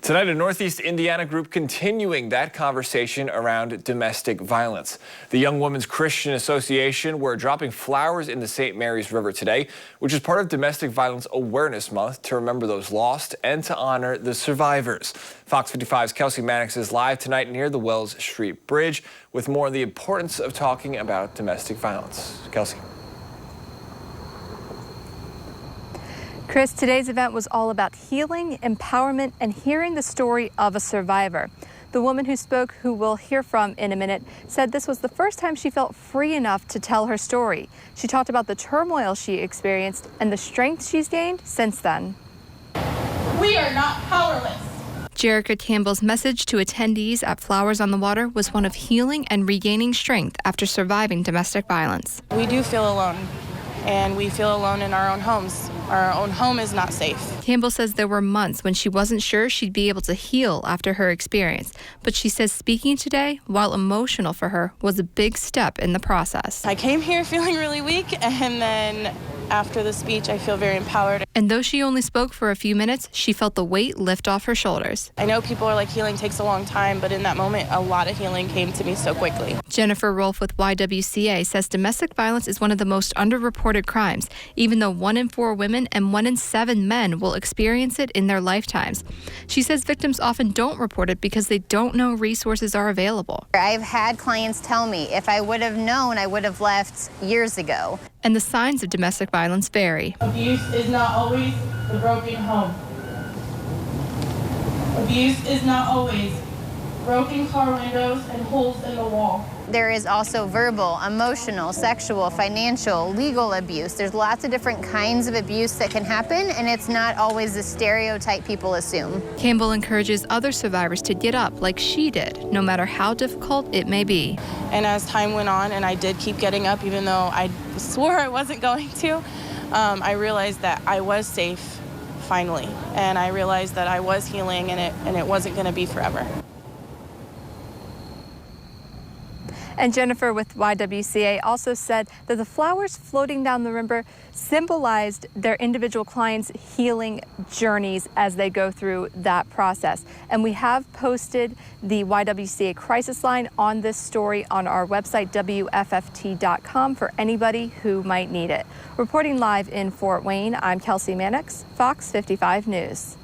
Tonight, a Northeast Indiana group continuing that conversation around domestic violence. The Young Women's Christian Association were dropping flowers in the St. Mary's River today, which is part of Domestic Violence Awareness Month, to remember those lost and to honor the survivors. Fox 55's Kelsey Mannix is live tonight near the Wells Street Bridge with more on the importance of talking about domestic violence. Kelsey. Chris, today's event was all about healing, empowerment, and hearing the story of a survivor. The woman who spoke, who we'll hear from in a minute, said this was the first time she felt free enough to tell her story. She talked about the turmoil she experienced and the strength she's gained since then. We are not powerless. Jerrika Campbell's message to attendees at Flowers on the Water was one of healing and regaining strength after surviving domestic violence. We do feel alone, and we feel alone in our own homes. Our own home is not safe. Campbell says there were months when she wasn't sure she'd be able to heal after her experience, but she says speaking today, while emotional for her, was a big step in the process. I came here feeling really weak, and then after the speech, I feel very empowered. And though she only spoke for a few minutes, she felt the weight lift off her shoulders. I know people are like, healing takes a long time, but in that moment, a lot of healing came to me so quickly. Jennifer Rolfe with YWCA says domestic violence is one of the most underreported crimes, even though 1 in 4 women and 1 in 7 men will experience it in their lifetimes. She says victims often don't report it because they don't know resources are available. I've had clients tell me, if I would have known, I would have left years ago. And the signs of domestic violence vary. Abuse is not always the broken home. Abuse is not always broken car windows and holes in the wall. There is also verbal, emotional, sexual, financial, legal abuse. There's lots of different kinds of abuse that can happen, and it's not always the stereotype people assume. Campbell encourages other survivors to get up like she did, no matter how difficult it may be. And as time went on, and I did keep getting up, even though I swore I wasn't going to, I realized that I was safe, finally. And I realized that I was healing, and it wasn't going to be forever. And Jennifer with YWCA also said that the flowers floating down the river symbolized their individual clients' healing journeys as they go through that process. And we have posted the YWCA crisis line on this story on our website, WFFT.com, for anybody who might need it. Reporting live in Fort Wayne, I'm Kelsey Mannix, Fox 55 News.